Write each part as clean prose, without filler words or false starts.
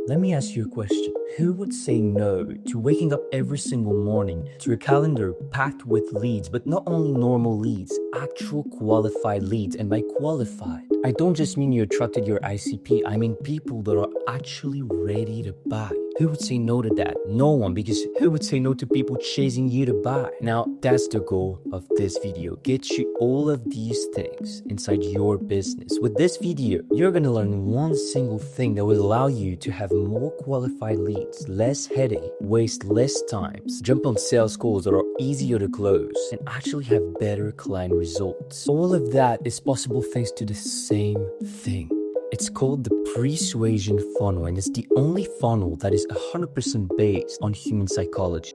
Let me ask you a question. Who would say no to waking up every single morning to a calendar packed with leads, but not only normal leads, actual qualified leads? And by qualified, I don't just mean you attracted your ICP, I mean people that are actually ready to buy. Who would say no to that? No one, because who would say no to people chasing you to buy? Now, that's the goal of this video. Get you all of these things inside your business. With this video, you're gonna learn one single thing that will allow you to have more qualified leads, less headache, waste less time, jump on sales calls that are easier to close, and actually have better client results. All of that is possible thanks to the same thing. It's called the persuasion funnel, and it's the only funnel that is 100% based on human psychology.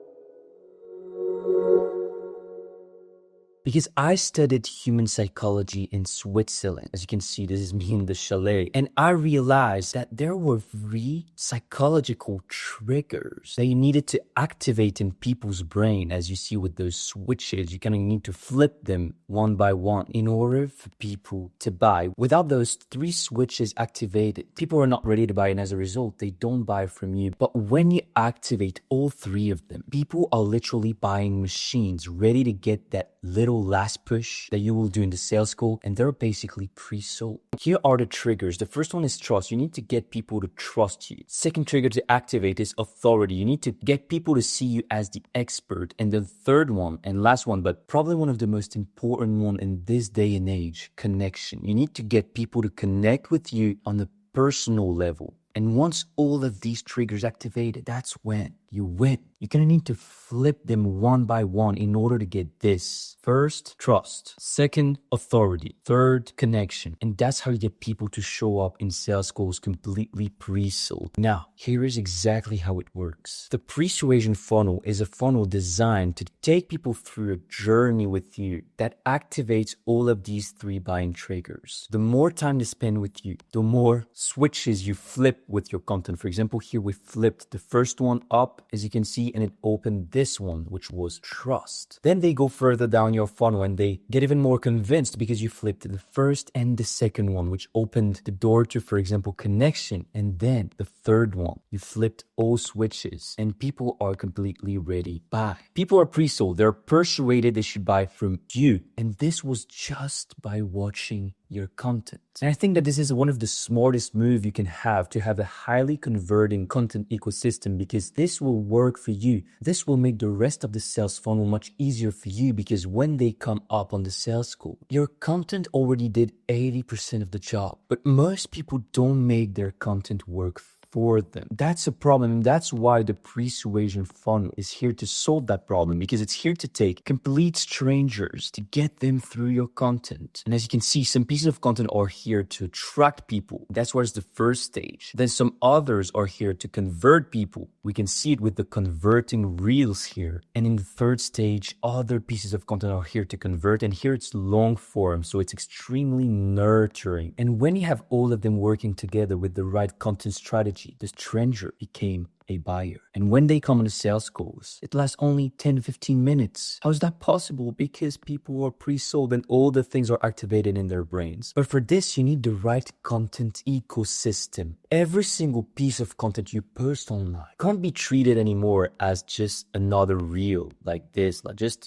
Because I studied human psychology in Switzerland. As you can see, this is me in the chalet. And I realized that there were 3 psychological triggers that you needed to activate in people's brain. As you see with those switches, you kind of need to flip them one by one in order for people to buy. Without those 3 switches activated, people are not ready to buy. And as a result, they don't buy from you. But when you activate all 3 of them, people are literally buying machines ready to get that little last push that you will do in the sales call, and they're basically pre-sold. Here are the triggers. The first one is trust. You need to get people to trust you. Second trigger to activate is authority. You need to get people to see you as the expert. And the third one and last one, but probably one of the most important one in this day and age, connection. You need to get people to connect with you on a personal level. And once all of these triggers activated, that's when you win. You're gonna need to flip them one by one in order to get this. First, trust. Second, authority. Third, connection. And that's how you get people to show up in sales calls completely pre-sold. Now, here is exactly how it works. The persuasion funnel is a funnel designed to take people through a journey with you that activates all of these 3 buying triggers. The more time they spend with you, the more switches you flip with your content. For example, here we flipped the first one up, as you can see, and it opened this one, which was trust. Then they go further down your funnel and they get even more convinced because you flipped the first and the second one, which opened the door to, for example, connection. And then the third one, you flipped all switches and people are completely ready to buy. People are pre-sold. They're persuaded they should buy from you. And this was just by watching your content. And I think that this is one of the smartest moves you can have to have a highly converting content ecosystem, because this will work for you. This will make the rest of the sales funnel much easier for you, because when they come up on the sales call, your content already did 80% of the job. But most people don't make their content work for them. That's a problem, and that's why the persuasion funnel is here to solve that problem, because it's here to take complete strangers to get them through your content. And as you can see, some pieces of content are here to attract people. That's what's the first stage. Then some others are here to convert people. We can see it with the converting reels here. And in the third stage, other pieces of content are here to convert. And here it's long form, so it's extremely nurturing. And when you have all of them working together with the right content strategy, the stranger became a buyer. And when they come on the sales calls, it lasts only 10-15 minutes. How is that possible? Because people are pre-sold and all the things are activated in their brains. But for this, you need the right content ecosystem. Every single piece of content you post online can't be treated anymore as just another reel like this.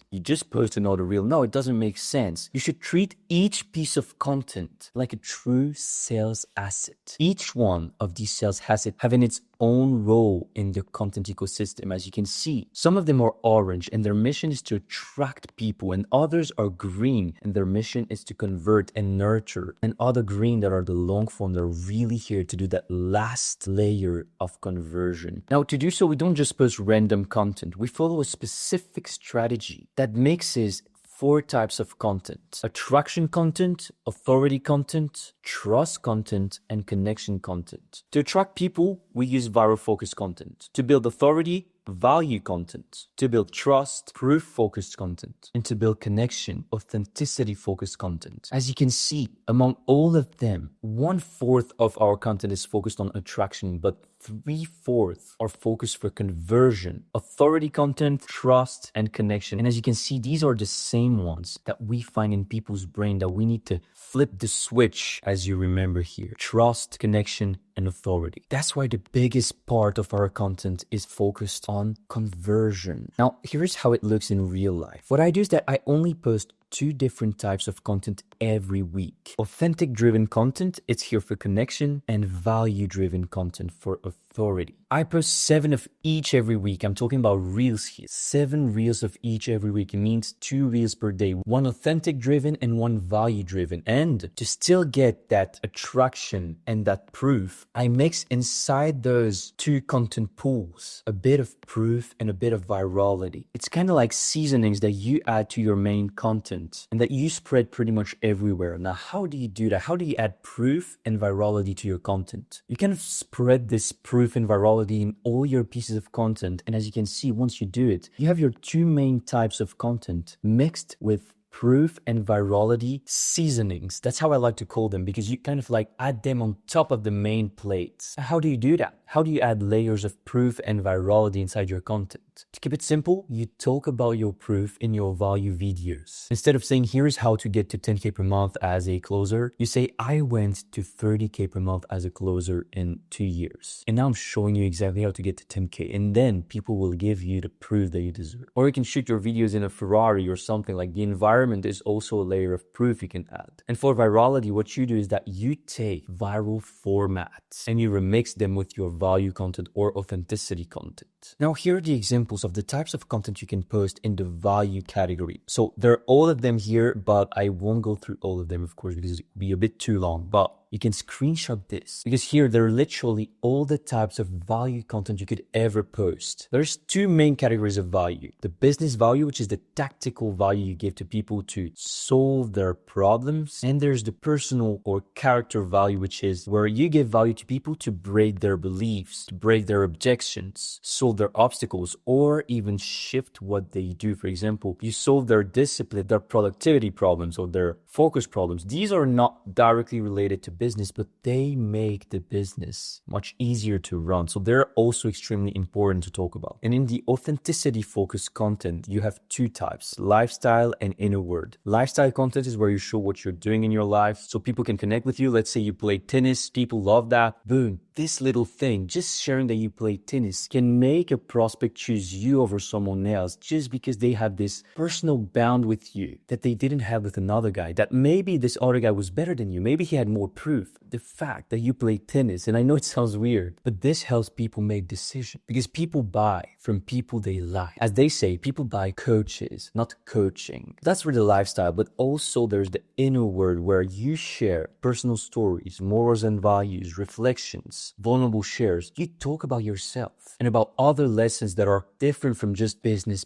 You just post another reel. No, it doesn't make sense. You should treat each piece of content like a true sales asset. Each one of these sales assets having its own role in the content ecosystem. As you can see, some of them are orange and their mission is to attract people, and others are green and their mission is to convert and nurture, and other green that are the long form that are really here to do that last layer of conversion. Now, to do so, we don't just post random content. We follow a specific strategy that mixes 4 types of content: attraction content, authority content, trust content, and connection content. To attract people, we use viral focused content. To build authority, value content. To build trust, proof focused content. And to build connection, authenticity focused content. As you can see, among all of them, 1/4 of our content is focused on attraction, but 3/4 are focused for conversion, authority content, trust, and connection. And as you can see, these are the same ones that we find in people's brain that we need to flip the switch, as you remember here. Trust, connection, and authority. That's why the biggest part of our content is focused on conversion. Now, here's how it looks in real life. What I do is that I only post 2 different types of content every week. Authentic driven content, it's here for connection, and value driven content for authority. I post 7 of each every week. I'm talking about reels here. 7 reels of each every week. It means 2 reels per day. 1 authentic driven and 1 value driven. And to still get that attraction and that proof, I mix inside those 2 content pools a bit of proof and a bit of virality. It's kind of like seasonings that you add to your main content and that you spread pretty much everywhere. Now, how do you do that? How do you add proof and virality to your content? You kind of spread this proof and virality in all your pieces of content. And as you can see, once you do it, you have your 2 main types of content mixed with proof and virality seasonings. That's how I like to call them, because you kind of like add them on top of the main plates. How do you do that? How do you add layers of proof and virality inside your content? To keep it simple, you talk about your proof in your value videos. Instead of saying, here's how to get to 10K per month as a closer, you say, I went to 30K per month as a closer in 2 years. And now I'm showing you exactly how to get to 10K. And then people will give you the proof that you deserve. Or you can shoot your videos in a Ferrari or something. Like, the environment is also a layer of proof you can add. And for virality, what you do is that you take viral formats and you remix them with your value content or authenticity content. Now, here are the examples of the types of content you can post in the value category. So there are all of them here, but I won't go through all of them, of course, because it would be a bit too long. But you can screenshot this, because here there are literally all the types of value content you could ever post. There's 2 main categories of value. The business value, which is the tactical value you give to people to solve their problems. And there's the personal or character value, which is where you give value to people to break their beliefs, to break their objections, solve their obstacles, or even shift what they do. For example, you solve their discipline, their productivity problems, or their focus problems. These are not directly related to business, but they make the business much easier to run. So they're also extremely important to talk about. And in the authenticity focused content, you have 2 types, lifestyle and inner word. Lifestyle content is where you show what you're doing in your life so people can connect with you. Let's say you play tennis, people love that. Boom. This little thing, just sharing that you play tennis, can make a prospect choose you over someone else just because they have this personal bond with you that they didn't have with another guy. That maybe this other guy was better than you. Maybe he had more proof. The fact that you play tennis, and I know it sounds weird, but this helps people make decisions, because people buy from people they like. As they say, people buy coaches, not coaching. That's for the lifestyle, but also there's the inner word where you share personal stories, morals and values, reflections, vulnerable shares. You talk about yourself and about other lessons that are different from just business.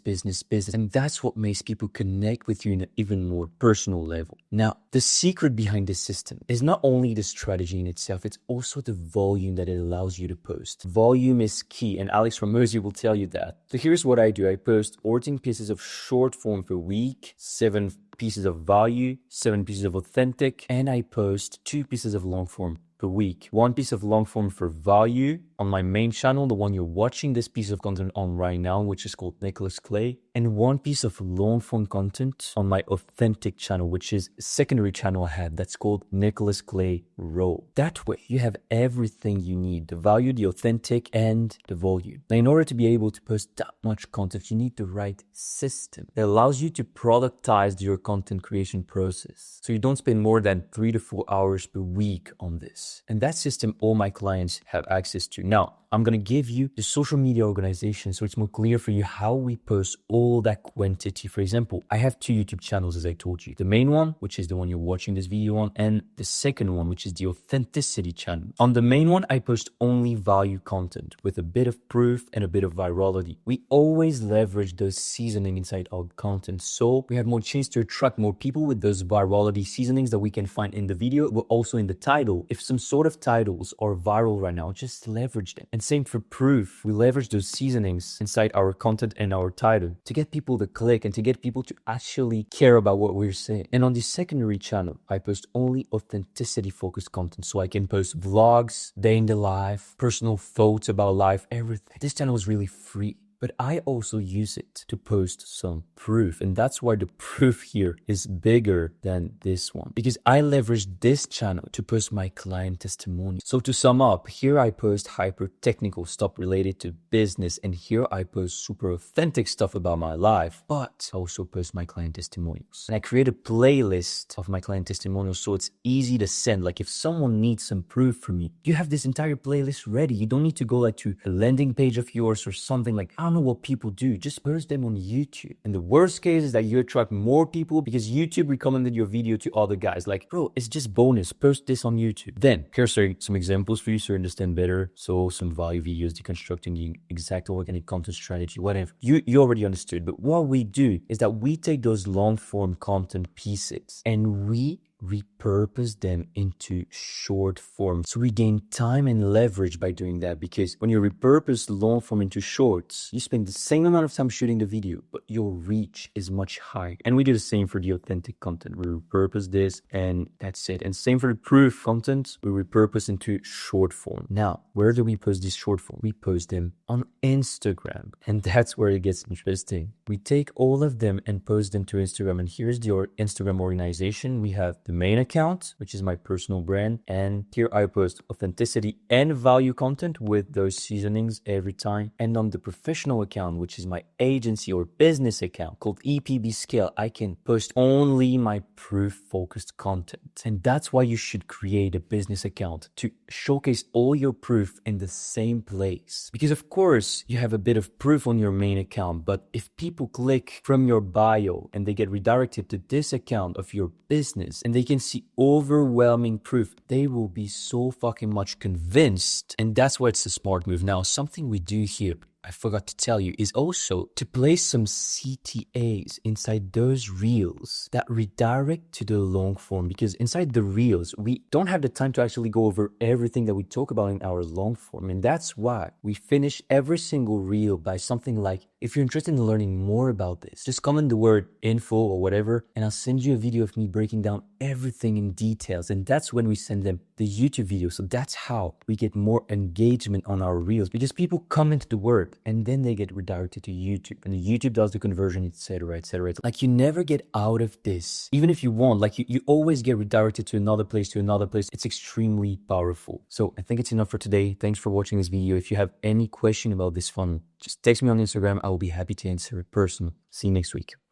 And that's what makes people connect with you in an even more personal level. Now, the secret behind this system is not only the strategy in itself, it's also the volume that it allows you to post. Volume is key, and Alex Ramosi will tell you that. So here's what I do. I post 14 pieces of short form per week, 7 pieces of value, 7 pieces of authentic, and I post 2 pieces of long form per week. 1 piece of long form for value on my main channel, the one you're watching this piece of content on right now, which is called Nicholas Clay, and 1 piece of long form content on my authentic channel, which is a secondary channel I have that's called Nicholas Clay Raw. That way you have everything you need, the value, the authentic, and the volume. Now, in order to be able to post that much content, you need the right system that allows you to productize your content creation process. So you don't spend more than 3 to 4 hours per week on this. And that system all my clients have access to. Now, I'm going to give you the social media organization so it's more clear for you how we post all that quantity. For example, I have 2 YouTube channels, as I told you. The main one, which is the one you're watching this video on, and the second one, which is the authenticity channel. On the main one, I post only value content with a bit of proof and a bit of virality. We always leverage those seasoning inside our content, so we have more chance to attract more people with those virality seasonings that we can find in the video, but also in the title. If some sort of titles are viral right now, just leverage them. And same for proof. We leverage those seasonings inside our content and our title to get people to click and to get people to actually care about what we're saying. And on the secondary channel, I post only authenticity focused content. So I can post vlogs, day in the life, personal thoughts about life, everything. This channel is really free. But I also use it to post some proof. And that's why the proof here is bigger than this one. Because I leverage this channel to post my client testimony. So to sum up, here I post hyper technical stuff related to business. And here I post super authentic stuff about my life. But I also post my client testimonials. And I create a playlist of my client testimonials so it's easy to send. Like if someone needs some proof from me, you have this entire playlist ready. You don't need to go like to a landing page of yours or something like, I don't know what people do. Just post them on YouTube. And the worst case is that you attract more people because YouTube recommended your video to other guys. Like, bro, it's just bonus. Post this on YouTube. Then here's some examples for you so you understand better. So some value videos, deconstructing the exact organic content strategy, whatever. You already understood. But what we do is that we take those long form content pieces and we repurpose them into short form. So we gain time and leverage by doing that, because when you repurpose long form into shorts, you spend the same amount of time shooting the video, but your reach is much higher. And we do the same for the authentic content. We repurpose this and that's it. And same for the proof content, we repurpose into short form. Now, where do we post this short form? We post them on Instagram. And that's where it gets interesting. We take all of them and post them to Instagram. And here's the Instagram organization. We have the main account, which is my personal brand. And here I post authenticity and value content with those seasonings every time. And on the professional account, which is my agency or business account called EPB Scale, I can post only my proof-focused content. And that's why you should create a business account, to showcase all your proof in the same place. Because of course, you have a bit of proof on your main account, but if people click from your bio and they get redirected to this account of your business and they can see overwhelming proof, they will be so fucking much convinced. And that's why it's a smart move. Now, something we do here, I forgot to tell you, is also to place some CTAs inside those reels that redirect to the long form, because inside the reels, we don't have the time to actually go over everything that we talk about in our long form. And that's why we finish every single reel by something like, if you're interested in learning more about this, just comment the word info or whatever, and I'll send you a video of me breaking down everything in details. And that's when we send them the YouTube video. So that's how we get more engagement on our reels, because people comment the word and then they get redirected to YouTube, and the YouTube does the conversion, etc., etc. Like, you never get out of this. Even if you want, like you always get redirected to another place, It's extremely powerful. So I think it's enough for today. Thanks for watching this video. If you have any question about this funnel, just text me on Instagram. I will be happy to answer it personally. See you next week.